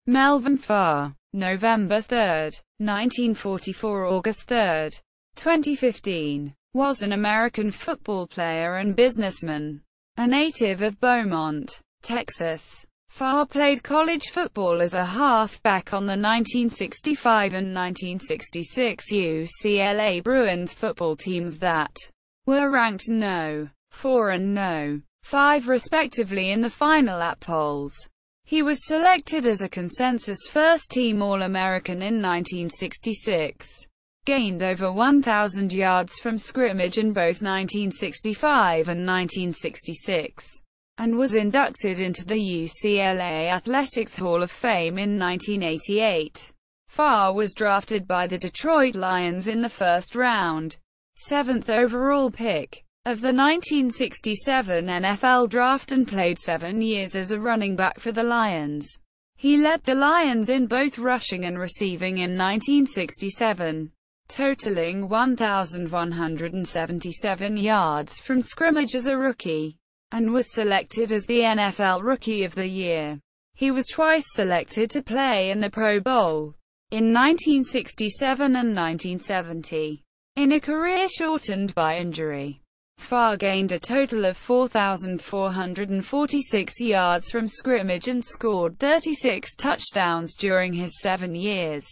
Melvin Farr, November 3, 1944 – August 3, 2015, was an American football player and businessman. A native of Beaumont, Texas, Farr played college football as a halfback on the 1965 and 1966 UCLA Bruins football teams that were ranked No. 4 and No. 5 respectively in the final AP polls. He was selected as a consensus first-team All-American in 1966, gained over 1,000 yards from scrimmage in both 1965 and 1966, and was inducted into the UCLA Athletics Hall of Fame in 1988. Farr was drafted by the Detroit Lions in the first round, 7th overall pick of the 1967 NFL Draft and played 7 years as a running back for the Lions. He led the Lions in both rushing and receiving in 1967, totaling 1,177 yards from scrimmage as a rookie, and was selected as the NFL Rookie of the Year. He was twice selected to play in the Pro Bowl, in 1967 and 1970, in a career shortened by injury. Farr gained a total of 4,446 yards from scrimmage and scored 36 touchdowns during his 7 years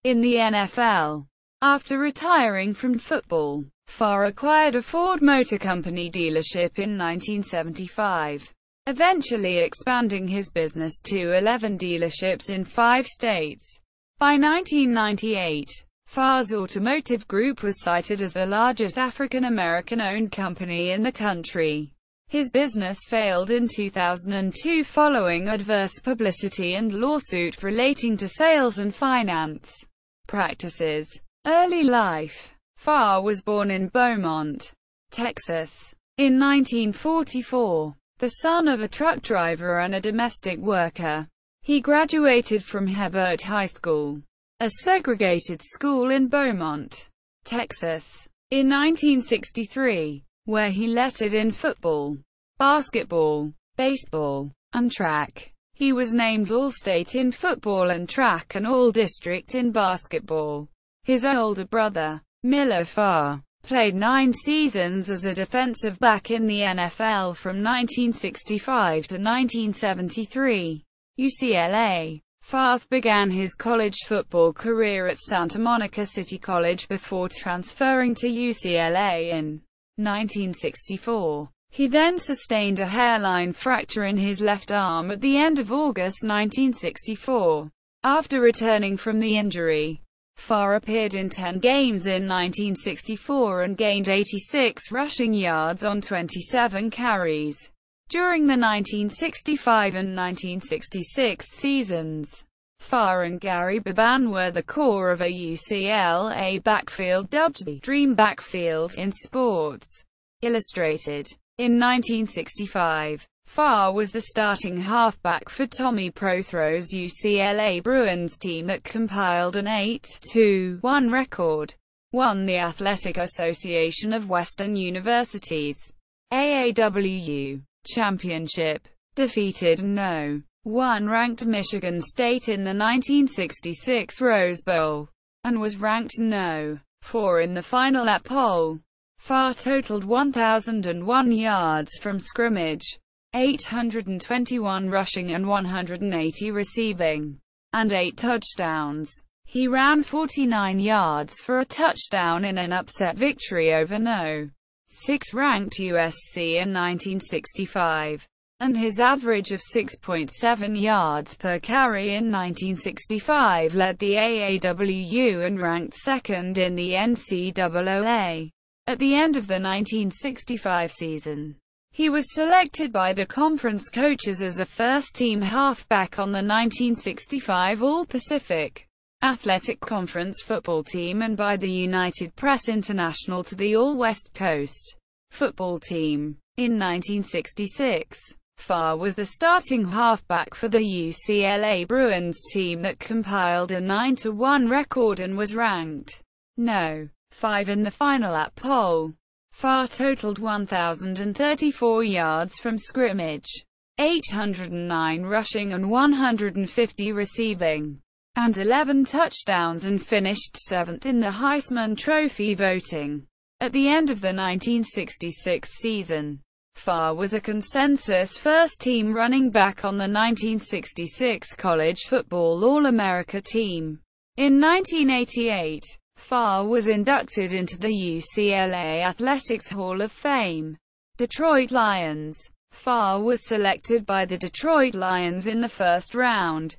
in the NFL. After retiring from football, Farr acquired a Ford Motor Company dealership in 1975, eventually expanding his business to 11 dealerships in 5 states. By 1998, Farr's automotive group was cited as the largest African-American-owned company in the country. His business failed in 2002 following adverse publicity and lawsuits relating to sales and finance practices. Early life. Farr was born in Beaumont, Texas, in 1944, the son of a truck driver and a domestic worker. He graduated from Hebert High School, a segregated school in Beaumont, Texas, in 1963, where he lettered in football, basketball, baseball, and track. He was named All-State in football and track and All-District in basketball. His older brother, Mel Farr, played 9 seasons as a defensive back in the NFL from 1965 to 1973. UCLA. Farr began his college football career at Santa Monica City College before transferring to UCLA in 1964. He then sustained a hairline fracture in his left arm at the end of August 1964. After returning from the injury, Farr appeared in 10 games in 1964 and gained 86 rushing yards on 27 carries during the 1965 and 1966 seasons. Farr and Gary Beaumont were the core of a UCLA backfield dubbed the Dream Backfield in Sports Illustrated. In 1965, Farr was the starting halfback for Tommy Prothro's UCLA Bruins team that compiled an 8-1 record, won the Athletic Association of Western Universities AAWU championship, defeated No. 1 ranked Michigan State in the 1966 Rose Bowl, and was ranked No. 4 in the final AP poll. Farr totaled 1,001 yards from scrimmage, 821 rushing and 180 receiving, and 8 touchdowns. He ran 49 yards for a touchdown in an upset victory over No. 6 ranked USC in 1965, and his average of 6.7 yards per carry in 1965 led the AAWU and ranked second in the NCAA. At the end of the 1965 season, he was selected by the conference coaches as a first-team halfback on the 1965 All-Pacific Athletic Conference football team and by the United Press International to the All-West Coast football team. In 1966, Farr was the starting halfback for the UCLA Bruins team that compiled a 9-1 record and was ranked No. 5 in the final AP poll. Farr totaled 1,034 yards from scrimmage, 809 rushing and 150 receiving, and 11 touchdowns, and finished 7th in the Heisman Trophy voting. At the end of the 1966 season, Farr was a consensus first-team running back on the 1966 College Football All-America team. In 1988, Farr was inducted into the UCLA Athletics Hall of Fame. Detroit Lions. Farr was selected by the Detroit Lions in the first round,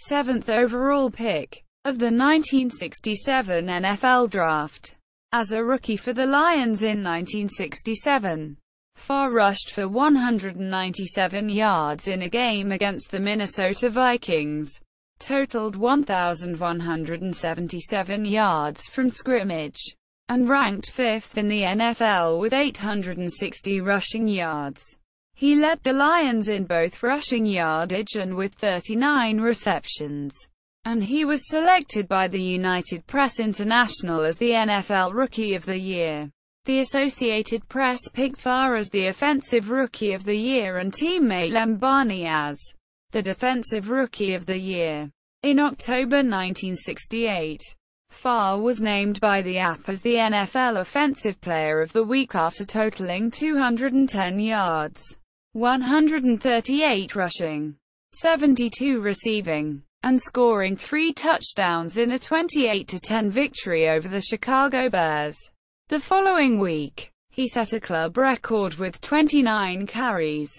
7th overall pick, of the 1967 NFL Draft. As a rookie for the Lions in 1967, Farr rushed for 197 yards in a game against the Minnesota Vikings, totaled 1,177 yards from scrimmage, and ranked 5th in the NFL with 860 rushing yards. He led the Lions in both rushing yardage and with 39 receptions, and he was selected by the United Press International as the NFL Rookie of the Year. The Associated Press picked Farr as the Offensive Rookie of the Year and teammate Lembani as the Defensive Rookie of the Year. In October 1968, Farr was named by the AP as the NFL Offensive Player of the Week after totaling 210 yards, 138 rushing, 72 receiving, and scoring 3 touchdowns in a 28-10 victory over the Chicago Bears. The following week, he set a club record with 29 carries,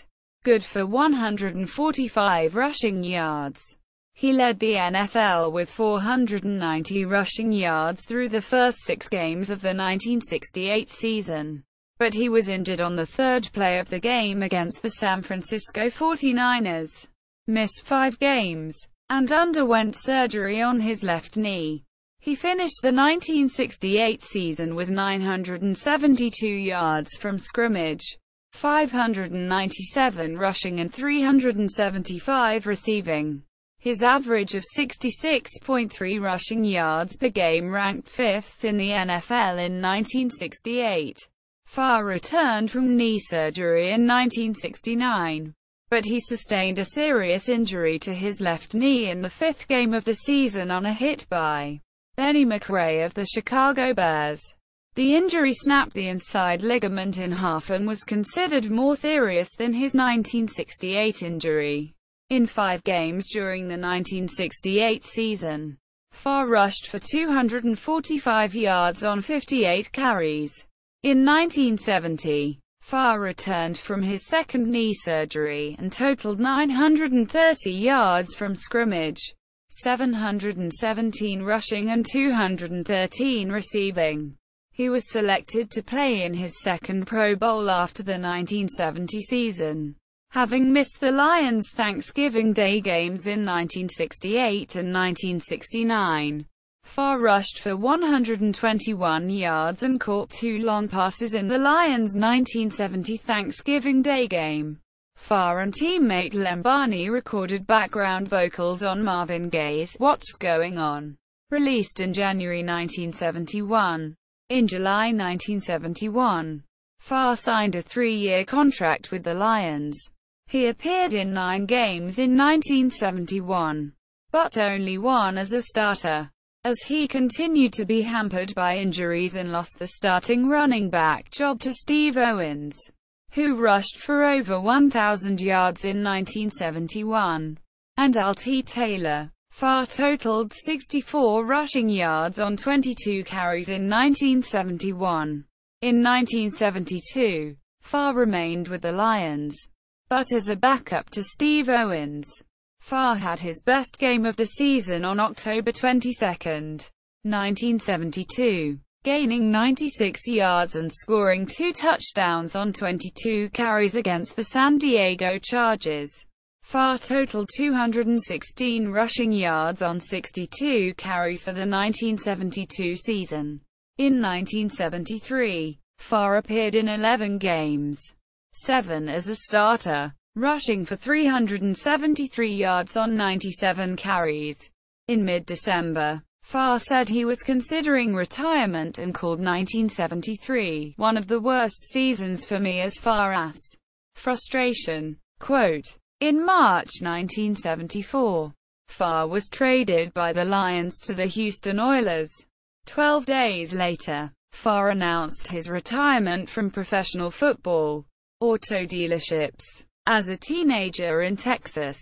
good for 145 rushing yards. He led the NFL with 490 rushing yards through the first 6 games of the 1968 season, but he was injured on the third play of the game against the San Francisco 49ers, missed 5 games, and underwent surgery on his left knee. He finished the 1968 season with 972 yards from scrimmage, 597 rushing and 375 receiving. His average of 66.3 rushing yards per game ranked 5th in the NFL in 1968. Farr returned from knee surgery in 1969, but he sustained a serious injury to his left knee in the 5th game of the season on a hit by Benny McRae of the Chicago Bears. The injury snapped the inside ligament in half and was considered more serious than his 1968 injury. In 5 games during the 1968 season, Farr rushed for 245 yards on 58 carries. In 1970, Farr returned from his second knee surgery and totaled 930 yards from scrimmage, 717 rushing and 213 receiving. He was selected to play in his second Pro Bowl after the 1970 season, having missed the Lions' Thanksgiving Day games in 1968 and 1969. Farr rushed for 121 yards and caught 2 long passes in the Lions' 1970 Thanksgiving Day game. Farr and teammate Lembani recorded background vocals on Marvin Gaye's "What's Going On?", released in January 1971. In July 1971, Farr signed a 3-year contract with the Lions. He appeared in 9 games in 1971, but only 1 as a starter, as he continued to be hampered by injuries and lost the starting running back job to Steve Owens, who rushed for over 1,000 yards in 1971, and L.T. Taylor. Farr totaled 64 rushing yards on 22 carries in 1971. In 1972, Farr remained with the Lions, but as a backup to Steve Owens. Farr had his best game of the season on October 22, 1972, gaining 96 yards and scoring 2 touchdowns on 22 carries against the San Diego Chargers. Farr totaled 216 rushing yards on 62 carries for the 1972 season. In 1973, Farr appeared in 11 games, 7 as a starter, rushing for 373 yards on 97 carries. In mid-December, Farr said he was considering retirement and called 1973 one of the worst seasons for me as far as frustration. Quote, In March 1974, Farr was traded by the Lions to the Houston Oilers. 12 days later, Farr announced his retirement from professional football. Auto dealerships. As a teenager in Texas,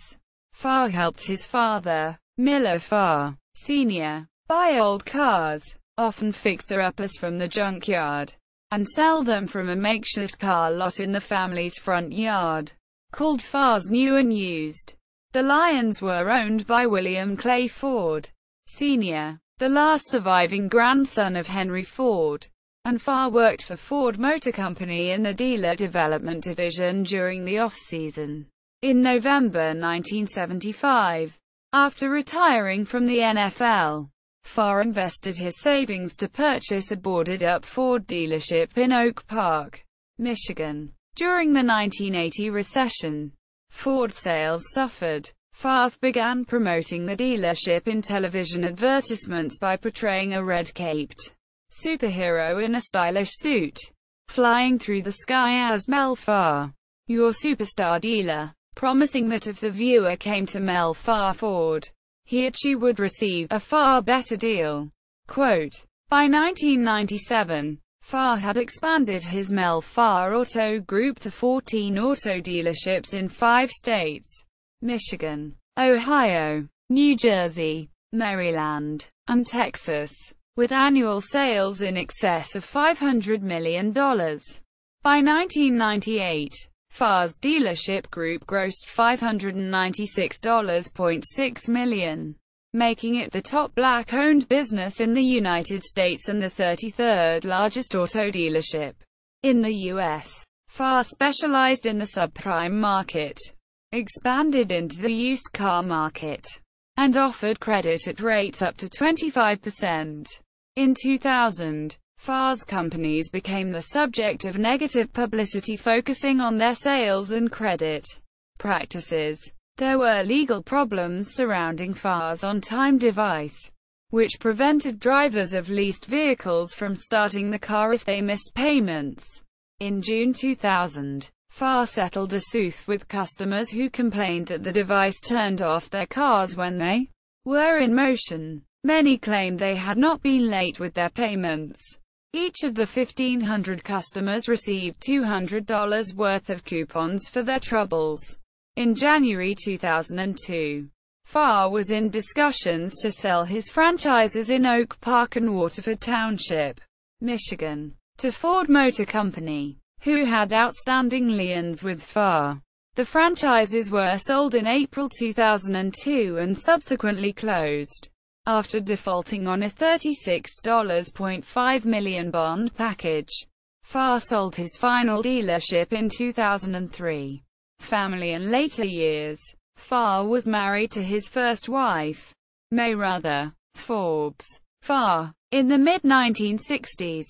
Farr helped his father, Mel Farr, Sr., buy old cars, often fixer-uppers from the junkyard, and sell them from a makeshift car lot in the family's front yard, called Farr's New and Used. The Lions were owned by William Clay Ford, Sr., the last surviving grandson of Henry Ford, and Farr worked for Ford Motor Company in the dealer development division during the off-season. In November 1975, after retiring from the NFL, Farr invested his savings to purchase a boarded-up Ford dealership in Oak Park, Michigan. During the 1980 recession, Ford sales suffered. Farr began promoting the dealership in television advertisements by portraying a red-caped superhero in a stylish suit, flying through the sky as Mel Farr, your superstar dealer, promising that if the viewer came to Mel Farr Ford, he or she would receive a far better deal. Quote, by 1997, Farr had expanded his Mel Farr Auto Group to 14 auto dealerships in 5 states: Michigan, Ohio, New Jersey, Maryland, and Texas, with annual sales in excess of $500 million. By 1998, Farr's dealership group grossed $596.6 million, making it the top black-owned business in the United States and the 33rd largest auto dealership in the U.S. Farr specialized in the subprime market, expanded into the used car market, and offered credit at rates up to 25%. In 2000, Farr's companies became the subject of negative publicity focusing on their sales and credit practices. There were legal problems surrounding Farr's on-time device, which prevented drivers of leased vehicles from starting the car if they missed payments. In June 2000, Farr settled a suit with customers who complained that the device turned off their cars when they were in motion. Many claimed they had not been late with their payments. Each of the 1,500 customers received $200 worth of coupons for their troubles. In January 2002, Farr was in discussions to sell his franchises in Oak Park and Waterford Township, Michigan, to Ford Motor Company, who had outstanding liens with Farr. The franchises were sold in April 2002 and subsequently closed after defaulting on a $36.5 million bond package. Farr sold his final dealership in 2003. Family and later years. Farr was married to his first wife, May Rather Forbes Farr, in the mid-1960s.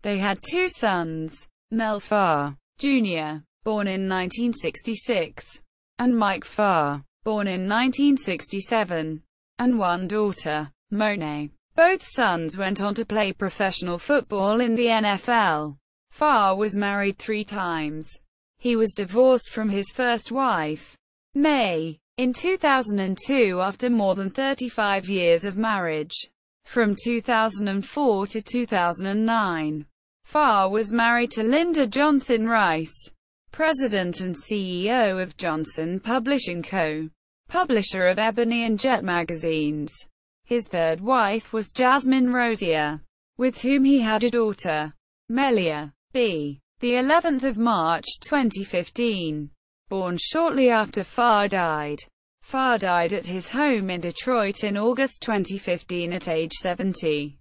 They had 2 sons, Mel Farr, Jr., born in 1966, and Mike Farr, born in 1967, and 1 daughter, Monet. Both sons went on to play professional football in the NFL. Farr was married 3 times. He was divorced from his first wife, May, in 2002 after more than 35 years of marriage. From 2004 to 2009, Farr was married to Linda Johnson Rice, President and CEO of Johnson Publishing Co., publisher of Ebony and Jet magazines. His third wife was Jasmine Rosier, with whom he had a daughter, Melia B. the 11th of March 2015, born shortly after Farr died. Farr died at his home in Detroit in August 2015 at age 70.